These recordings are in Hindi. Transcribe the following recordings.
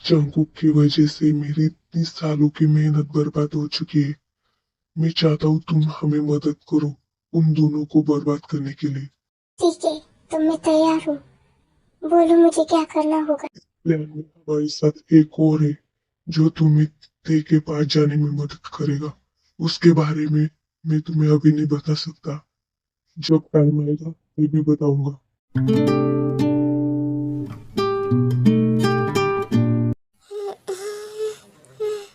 जंकुक की वजह से मेरी इतनी सालों की मेहनत बर्बाद हो चुकी है। मैं चाहता हूँ तुम हमें मदद करो उन दोनों को बर्बाद करने के लिए। ठीक है, तो मैं तैयार हूँ। बोलो मुझे क्या करना होगा। प्लान में हमारे साथ एक और है जो तुम्हें ते के पास जाने में मदद करेगा। उसके बारे में मैं तुम्हें अभी नहीं बता सकता। जब टाइम आएगा मैं भी बताऊंगा।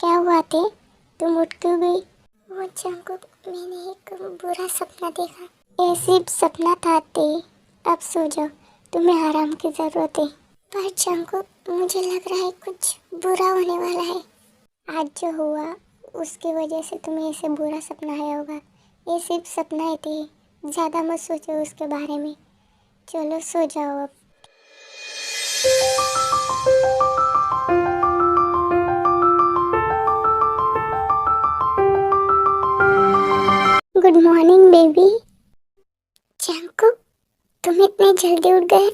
क्या हुआ थे? तुम उठ क्यों गई? वो जंकुक, मैंने एक बुरा सपना देखा। ये सिर्फ सपना था ते। अब सो जाओ, तुम्हें आराम की जरूरत है। पर जंकुक, मुझे लग रहा है कुछ बुरा होने वाला है। आज जो हुआ उसकी वजह से तुम्हें ऐसे बुरा सपना आया होगा। ये सिर्फ सपना ही थे, ज्यादा मत सोचो उसके बारे में। चलो सो जाओ अब। Good morning baby. जंकुक, तुम इतने जल्दी उठ गए?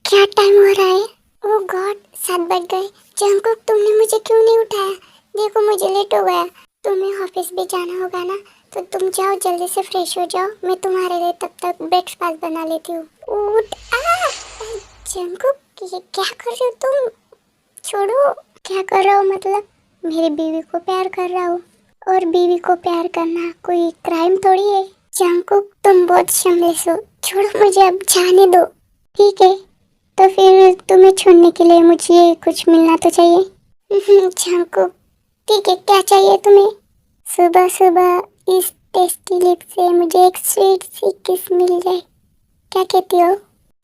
क्या टाइम हो रहा है? ओह गॉड, 7 बज गए। जंकुक, तुमने मुझे क्यों नहीं उठाया? देखो मुझे लेट हो गया। तुम्हें ऑफिस भी जाना होगा ना, तो तुम जाओ जल्दी से फ्रेश हो जाओ। मैं तुम्हारे लिए तब तक ब्रेकफास्ट बना लेती हूँ। उठ आ! जंकुक, ये क्या कर रहे हो तुम? छोड़ो। क्या कर रहा हो मतलब? मेरी बीवी को प्यार कर रहा हूँ, और बीवी को प्यार करना कोई क्राइम थोड़ी है। जंकुक, तुम बहुत शामलेस हो। छोड़ो मुझे, अब जाने दो। ठीक है, तो फिर तुम्हें छोड़ने के लिए मुझे कुछ मिलना तो चाहिए। जंकुक, ठीक है, क्या चाहिए तुम्हें? सुबह सुबह इस टेस्टी लिप से मुझे एक स्वीट सी किस मिल जाए, क्या कहती हो?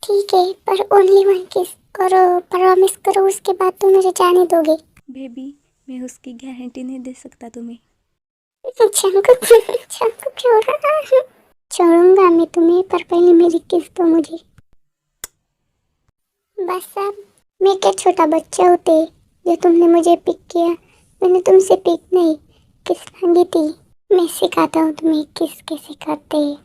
ठीक है, पर ओनली वन किस करो, प्रॉमिस करो, उसके बाद तुम मुझे जाने दोगे। बेबी, मैं उसकी गारंटी नहीं दे सकता तुम्हें। जंकुक, जंकुक छोड़ो। छोड़ूंगा मैं तुम्हें, पर पहले मेरी किस दो मुझे। बस अब मैं क्या छोटा बच्चा होते जो तुमने मुझे पिक किया? मैंने तुमसे पिक नहीं, किस मांगी थी। मैं सिखाता हूँ तुम्हें किस कैसे करते हैं।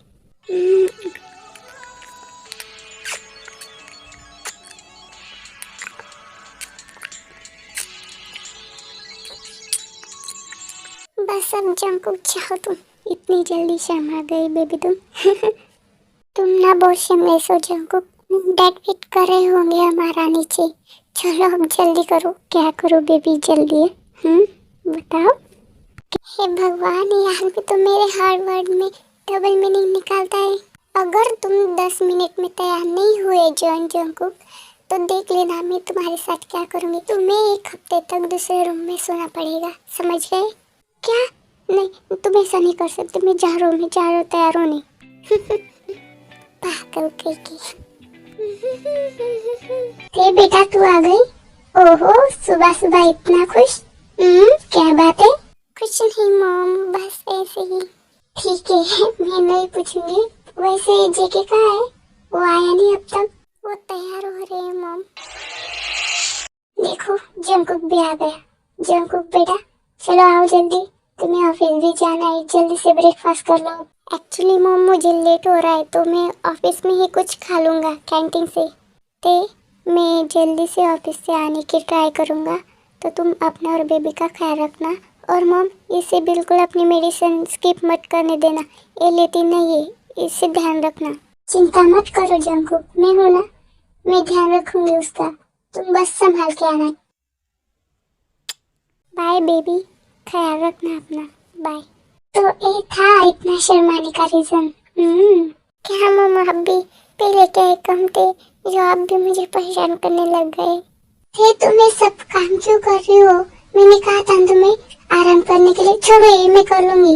बस अब जंकुक जाओ तुम। इतनी जल्दी शर्मा गई बेबी तुम। तुम ना बहुत शर्मेश हो जंकुक। डैड वेट कर रहे होंगे हमारा नीचे। चलो अब जल्दी करो। क्या करो बेबी, जल्दी है। बताओ। हे भगवान, यहाँ पे तो मेरे हर वर्ड में डबल मीनिंग निकालता है। अगर तुम 10 मिनट में तैयार नहीं हुए जॉन जंकुक, तो देख लेना मैं तुम्हारे साथ क्या करूँगी। तुम्हें 1 हफ्ते तक दूसरे रूम में सोना पड़ेगा, समझ गए? क्या? नहीं, तुम ऐसा नहीं कर सकते। मैं जा रहा हूँ, तैयार होने। पागल की। हे बेटा, तू आ गई? ओहो, सुबह सुबह इतना खुश। क्या बात है? कुछ नहीं मॉम, बस ऐसे ही। ठीक है, मैं नहीं पूछूंगी। वैसे जेके कहाँ है? वो आया नहीं अब तक। वो तैयार हो रहे हैं मॉम। देखो, जंकुक भी आ गया। जंकुक बेटा, चलो आओ जल्दी, तुम्हें ऑफिस भी जाना है। जल्दी से ब्रेकफास्ट कर लो। एक्चुअली मॉम, मुझे लेट हो रहा है, तो मैं ऑफिस में ही कुछ खा लूंगा कैंटीन से। ते मैं जल्दी से ऑफिस से आने की ट्राई करूंगा, तो तुम अपना और बेबी का ख्याल रखना। और मॉम, इसे बिल्कुल अपनी मेडिसिन स्किप मत करने देना। ये लेती नहीं है, इससे ध्यान रखना। चिंता मत करो जंकुक, मैं हूं ना, मैं ध्यान रखूंगी उसका। तुम बस संभाल के आना। बाय बेबी, ख्याल रखना अपना। बाय। तो ये था इतना शर्माने का रीजन। क्या मम्मा, अब भी पहले क्या कम थे जो आप भी मुझे परेशान करने लग गए थे? तुम्हें सब काम क्यों कर रही हो? मैंने कहा था तुम्हें आराम करने के लिए। छोड़ो, ये मैं कर लूंगी।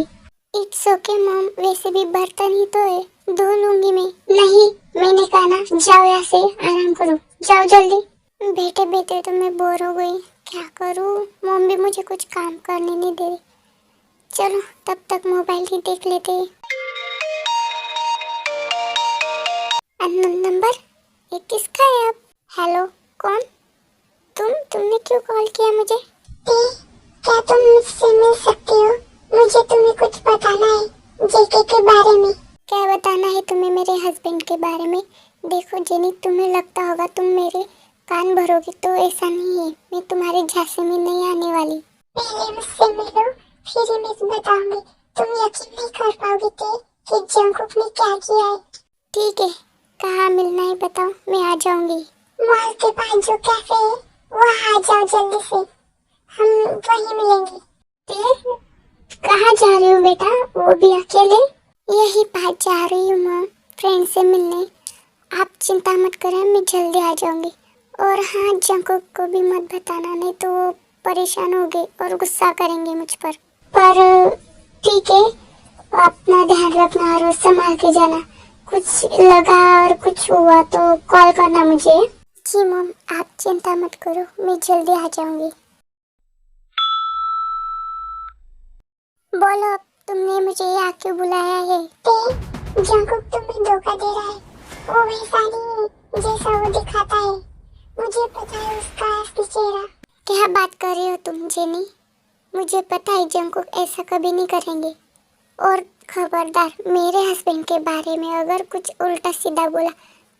इट्स ओके मॉम, वैसे भी बर्तन ही तो है, धो लूंगी मैं। नहीं, मैंने कहा ना, जाओ यहाँ से, आराम करो, जाओ जल्दी। बैठे बैठे तो मैं बोर हो गई। क्या करूँ, मॉम भी मुझे कुछ काम करने नहीं दे रही। चलो तब तक मोबाइल ही देख लेते हैं। अननोन नंबर, ये किसका है अब? हेलो, कौन? तुमने क्यों कॉल किया मुझे? क्या तुम मुझसे मिल सकती हो? मुझे तुम्हें कुछ बताना है जेके के बारे में। क्या बताना है तुम्हें मेरे हस्बैंड के बारे में? देखो जेनी, तुम्हें लगता होगा तुम मेरे कान भरोगी तो ऐसा नहीं है, मैं तुम्हारे झांसे में नहीं आने वाली। पहले मुझसे मिलो, फिर मैं बताऊंगी। तुम यकीन नहीं कर पाओगे कि जंगकुक ने क्या किया है। ठीक है, कहाँ मिलना है बताओ, मैं आ जाऊंगी। मॉल के पास जो कैफे है वहाँ आ जाओ जल्दी से, हम वहीं मिलेंगे। कहाँ जा रही हो बेटा, वो भी अकेले? यही बात जा रही हूँ माँ, फ्रेंड से मिलने। आप चिंता मत करें, मैं जल्दी आ जाऊंगी। और हाँ, जंगकुक को भी मत बताना, नहीं तो वो परेशान होंगे और गुस्सा करेंगे मुझ पर। ठीक है, अपना ध्यान रखना और संभाल के जाना। कुछ लगा और कुछ हुआ तो कॉल करना मुझे। जी मॉम, आप चिंता मत करो, मैं जल्दी आ जाऊंगी। बोलो, तुमने मुझे यहाँ क्यों बुलाया है? जंगकुक तुम्हें धोखा दे रहा है, वो वैसा नहीं है जैसा वो दिखाता है। मुझे पता है उसका असली चेहरा। क्या बात कर रही हो तुम जेनी? मुझे पता है जंगकुक ऐसा कभी नहीं करेंगे। और खबरदार, मेरे हस्बैंड के बारे में अगर कुछ उल्टा सीधा बोला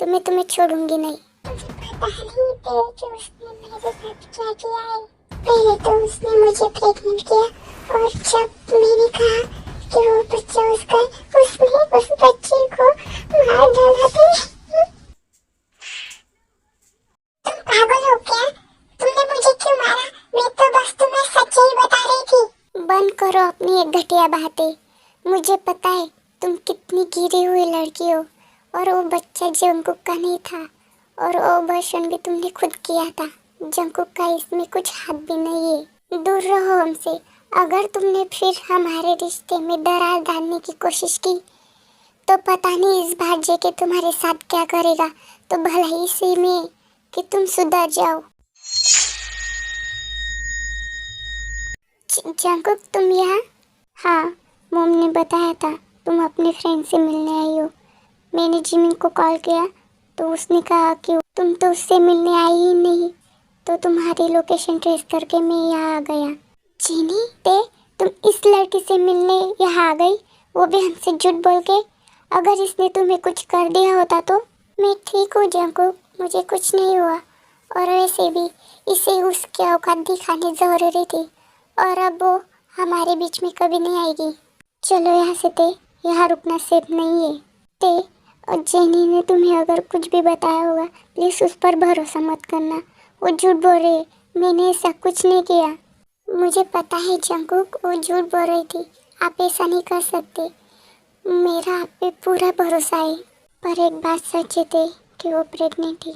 तो मैं तुम्हें छोड़ूंगी नहीं। पता नहीं कि उसने मेरे साथ क्या किया है। पहले तो उसने मुझे प्रेग्नेंट किया, और जब मैंने कहा कि वो बच्चा उसका है, उसने उस बच्चे को मार डाला था। तुम पागल हो क्या? तुमने मुझे क्यों मारा? मैं तो बस तुम्हें सच्चाई बता रही थी। बंद करो अपनी ये घटिया बातें। मुझे पता है तुम कितनी गिरी हुई लड़की हो, और वो बच्चा जंगकुक का नहीं था, और ऑपरेशन भी तुमने खुद किया था। जंगकुक का इसमें कुछ हाथ भी नहीं है। दूर रहो हमसे। अगर तुमने फिर हमारे रिश्ते में दरार डालने की कोशिश की तो पता नहीं इस बार जेके तुम्हारे साथ क्या करेगा। तो भला ही से में कि तुम सुधर जाओ। जंगकुक, तुम यहाँ? हाँ, मॉम ने बताया था तुम अपने फ्रेंड से मिलने आई हो। मैंने जिमिन को कॉल किया तो उसने कहा कि तुम तो उससे मिलने आई ही नहीं, तो तुम्हारी लोकेशन ट्रेस करके मैं यहाँ आ गया। चीनी तुम इस लड़की से मिलने यहाँ आ गई, वो भी हमसे झूठ बोल के। अगर इसने तुम्हें कुछ कर दिया होता तो? मैं ठीक हूँ जंगकुक, मुझे कुछ नहीं हुआ। और वैसे भी इसे उसकी औकात दिखानी जरूरी थी, और अब वो हमारे बीच में कभी नहीं आएगी। चलो यहाँ से यहाँ रुकना सेफ नहीं है। और जेनी ने तुम्हें अगर कुछ भी बताया होगा, प्लीज़ उस पर भरोसा मत करना। वो झूठ बोल रही है, मैंने ऐसा कुछ नहीं किया। मुझे पता है जंगकुक, वो झूठ बोल रही थी। आप ऐसा नहीं कर सकते, मेरा आप पे पूरा भरोसा है। पर एक बात सच है कि वो प्रेग्नेंट थी,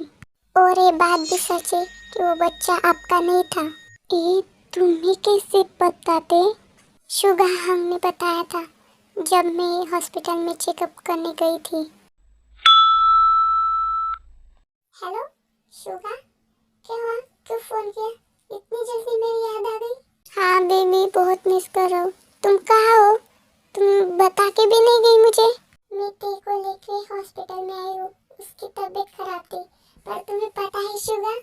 और ये बात भी सच है कि वो बच्चा आपका नहीं था। ये तुम्हें कैसे बताते? शुगा हमने बताया था जब मैं हॉस्पिटल में चेकअप करने गई थी। हेलो शुगा, क्या हुआ, क्यों फोन किया? इतनी जल्दी मेरी याद आ गई? हाँ बेबी, बहुत मिस कर रहा हूँ। तुम कहाँ हो? तुम बता के भी नहीं गई मुझे। मैं तेरे को लेके हॉस्पिटल में आई हूँ, उसकी तबीयत खराब थी। पर तुम्हें पता है शुगा,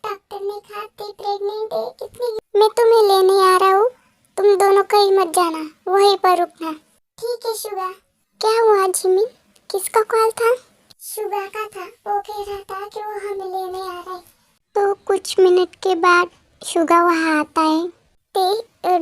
डॉक्टर ने कहा ती प्रेग्नेंट है। इतनी मैं तुम्हें लेने आ रहा हूँ, तुम दोनों कहीं मत जाना, वहीं पर रुकना। ठीक है शुगा। क्या हुआ जिमिन, किसका कॉल था? शुगा का था, वो कह रहा था कि वो हमें लेने आ रहा है। तो कुछ मिनट के बाद शुगा वहाँ आता है।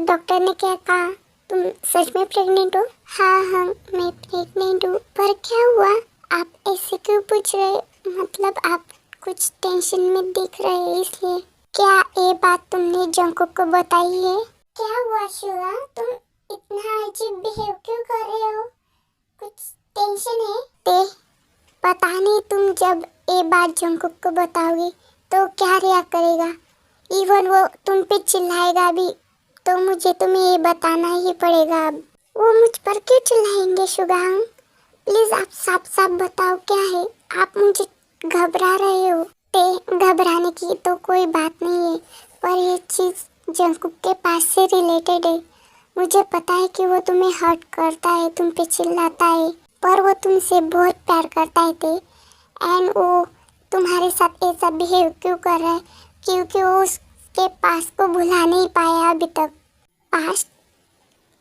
डॉक्टर ने क्या कहा, तुम सच में प्रेग्नेंट हो? हाँ हाँ, मैं प्रेग्नेंट हूँ। पर क्या हुआ, आप ऐसे क्यों पूछ रहे? मतलब आप कुछ टेंशन में दिख रहे हैं इसलिए। क्या ये बात तुमने जंगकुक को बताई है? क्या हुआ शुगा, तुम इतना अजीब बिहेव क्यों कर रहे हो? कुछ टेंशन है? पता नहीं, तुम जब ये बात जंगकुक को बताओगी तो क्या रिएक्ट करेगा। इवन वो तुम पे चिल्लाएगा भी, तो मुझे तुम्हें ये बताना ही पड़ेगा। अब वो मुझ पर क्यों चिल्लाएंगे शुगांग? प्लीज आप साफ साफ बताओ क्या है। आप मुझे घबरा रहे हो। घबराने की तो कोई बात नहीं है, पर ये चीज़ जंगकुक के पास से रिलेटेड है। मुझे पता है कि वो तुम्हें हर्ट करता है, तुम पे चिल्लाता है, पर वो तुमसे बहुत प्यार करता है एंड वो तुम्हारे साथ ऐसा बिहेव क्यों कर रहा है? क्योंकि वो उसके पास्ट को भुला नहीं पाया अभी तक। पास्ट?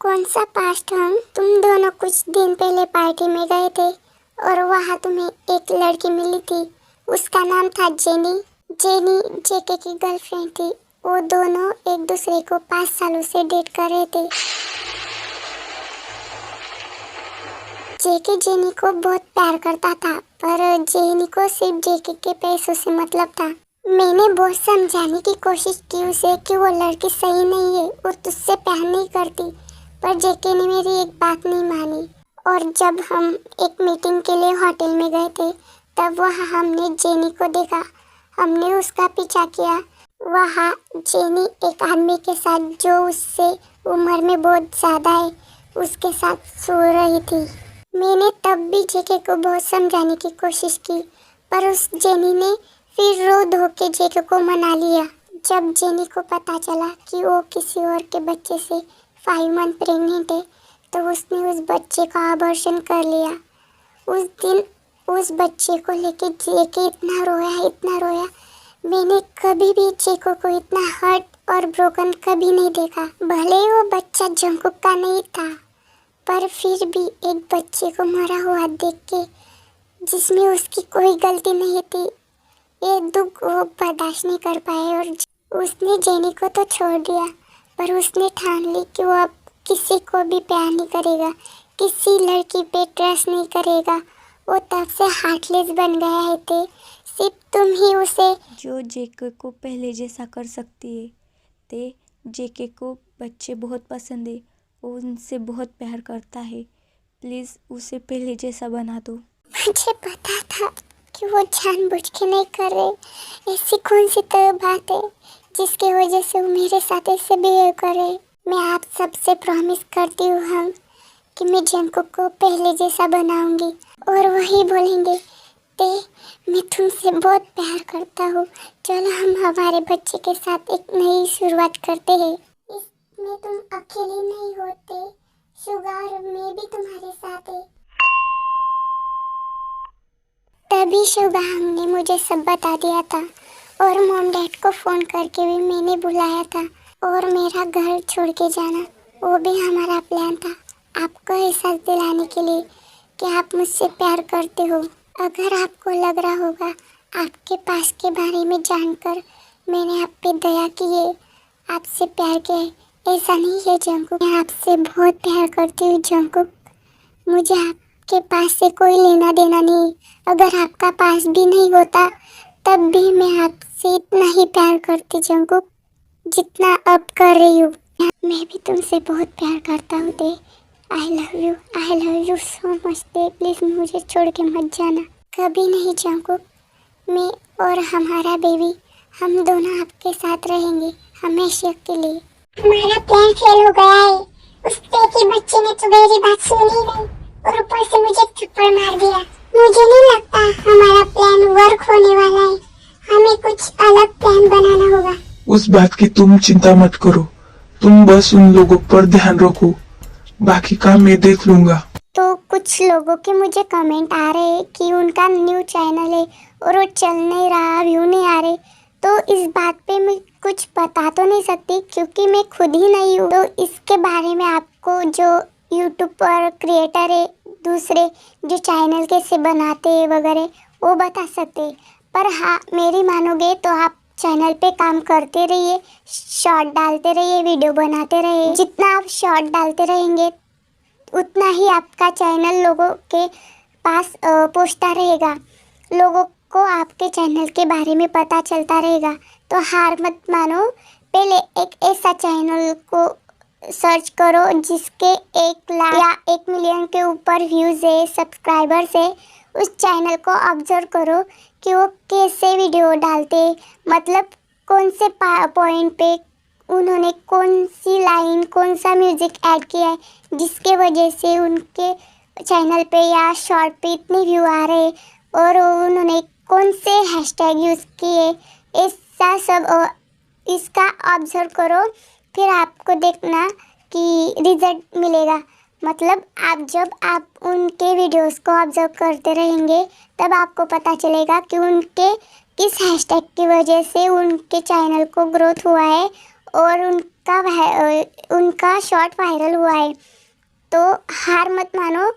कौन सा पास्ट? हम तुम दोनों कुछ दिन पहले पार्टी में गए थे और वहाँ तुम्हें एक लड़की मिली थी, उसका नाम था जेनी। जेनी जेके की गर्लफ्रेंड थी। वो दोनों एक दूसरे को 5 सालों से डेट कर रहे थे। जेके जेनी को बहुत प्यार करता था, पर जेनी को सिर्फ जेके के पैसों से मतलब था। मैंने बहुत समझाने की कोशिश की उसे कि वो लड़की सही नहीं है और तुझसे प्यार नहीं करती, पर जेके ने मेरी एक बात नहीं मानी। और जब हम एक मीटिंग के लिए होटल में गए थे, तब वहाँ हमने जेनी को देखा। हमने उसका पीछा किया। वहाँ जेनी एक आदमी के साथ, जो उससे उम्र में बहुत ज़्यादा है, उसके साथ सो रही थी। मैंने तब भी जेके को बहुत समझाने की कोशिश की, पर उस जेनी ने फिर रो धो के जेके को मना लिया। जब जेनी को पता चला कि वो किसी और के बच्चे से 5 मंथ प्रेग्नेंट है, तो उसने उस बच्चे का अबॉर्शन कर लिया। उस दिन उस बच्चे को लेके जेके इतना रोया। मैंने कभी भी जेको को इतना हर्ट और ब्रोकन कभी नहीं देखा। भले ही वो बच्चा जंकुक का नहीं था, पर फिर भी एक बच्चे को मरा हुआ देख के, जिसमें उसकी कोई गलती नहीं थी, ये दुख वो बर्दाश्त नहीं कर पाए और उसने जेनी को तो छोड़ दिया, पर उसने ठान ली कि वो अब किसी को भी प्यार नहीं करेगा, किसी लड़की पे ट्रस्ट नहीं करेगा। वो तब से हार्टलेस बन गया है। थे सिर्फ तुम ही उसे। जो जेके को पहले जैसा कर सकती है, ते जेके को बच्चे बहुत पसंद है, वो उनसे बहुत प्यार करता है। प्लीज़ उसे पहले जैसा बना दो। मुझे पता था कि वो जानबूझ के नहीं कर रहे। ऐसी कौन सी तो बात है जिसकी वजह से वो मेरे साथ ऐसे बिहेव कर रहे। मैं आप सबसे प्रॉमिस करती हूँ हम कि मैं जंकुक को पहले जैसा बनाऊंगी और वही बोलेंगे, ते मैं तुमसे बहुत प्यार करता हूँ, चलो हम हमारे बच्चे के साथ एक नई शुरुआत करते हैं। इसमें तुम अकेले नहीं होते, शुगर में भी तुम्हारे साथ है। तभी शुभांग ने मुझे सब बता दिया था और मॉम डैड को फ़ोन करके भी मैंने बुलाया था, और मेरा घर छोड़ के जाना वो भी हमारा प्लान था, आपको एहसास दिलाने के लिए कि आप मुझसे प्यार करते हो। अगर आपको लग रहा होगा आपके पास के बारे में जानकर मैंने आप पे दया की है, आपसे प्यार किया है, ऐसा नहीं है जंकुक। मैं आपसे बहुत प्यार करती हूँ जंकुक। मुझे आपके पास से कोई लेना देना नहीं। अगर आपका पास भी नहीं होता तब भी मैं आपसे इतना ही प्यार करती जंकुक जितना अब कर रही हूँ। मैं भी तुमसे बहुत प्यार करता हूँ ते। I love you so much ते। प्लीज़ मुझे छोड़ के मत जाना कभी नहीं जंकुक। मैं और हमारा बेबी, हम दोनों आपके साथ रहेंगे हमेशा के लिए। हमारा प्लान फेल हो गया है। उस के बच्चे ने तो मेरी बात सुनी नहीं और ऊपर से मुझे थप्पड़ मार दिया। मुझे नहीं लगता हमारा प्लान वर्क होने वाला है। हमें कुछ अलग प्लान बनाना होगा। उस बात की तुम चिंता मत करो, तुम बस उन लोगों पर ध्यान रखो, बाकी का मैं देख लूंगा। तो कुछ लोगों के मुझे कमेंट आ रहे हैं कि उनका न्यू चैनल है और वो चल नहीं रहा, व्यू नहीं आ रहे। तो इस बात पे मैं कुछ बता तो नहीं सकती क्योंकि मैं खुद ही नहीं हूँ। तो इसके बारे में आपको जो यूट्यूब पर क्रिएटर है दूसरे, जो चैनल कैसे बनाते हैं वगैरह, वो बता सकते हैं। पर हाँ, मेरी मानोगे तो आप चैनल पे काम करते रहिए, शॉर्ट डालते रहिए, वीडियो बनाते रहिए। जितना आप शॉर्ट डालते रहेंगे उतना ही आपका चैनल लोगों के पास पहुंचता रहेगा, लोगों को आपके चैनल के बारे में पता चलता रहेगा। तो हार मत मानो, पहले एक ऐसा चैनल को सर्च करो जिसके 1 लाख या 1 मिलियन के ऊपर व्यूज़ है, सब्सक्राइबर्स है। उस चैनल को ऑब्जर्व करो कि वो कैसे वीडियो डालते, मतलब कौन से पॉइंट पे उन्होंने कौन सी लाइन, कौन सा म्यूज़िक ऐड किया है जिसके वजह से उनके चैनल पे या शॉर्ट पे इतने व्यू आ रहे, और उन्होंने कौन से हैशटैग यूज़ किए, ऐसा सब इसका ऑब्जर्व करो। फिर आपको देखना कि रिजल्ट मिलेगा। मतलब जब आप उनके वीडियोस को ऑब्जर्व करते रहेंगे तब आपको पता चलेगा कि उनके किस हैशटैग की वजह से उनके चैनल को ग्रोथ हुआ है और उनका शॉर्ट वायरल हुआ है। तो हार मत मानो,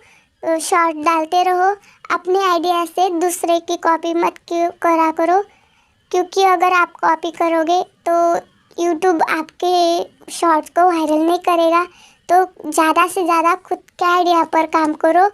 शॉर्ट डालते रहो, अपने आइडिया से दूसरे की कॉपी मत करा करो। क्योंकि अगर आप कॉपी करोगे तो यूट्यूब आपके शॉर्ट्स को वायरल नहीं करेगा। तो ज़्यादा से ज़्यादा खुद के आइडिया पर काम करो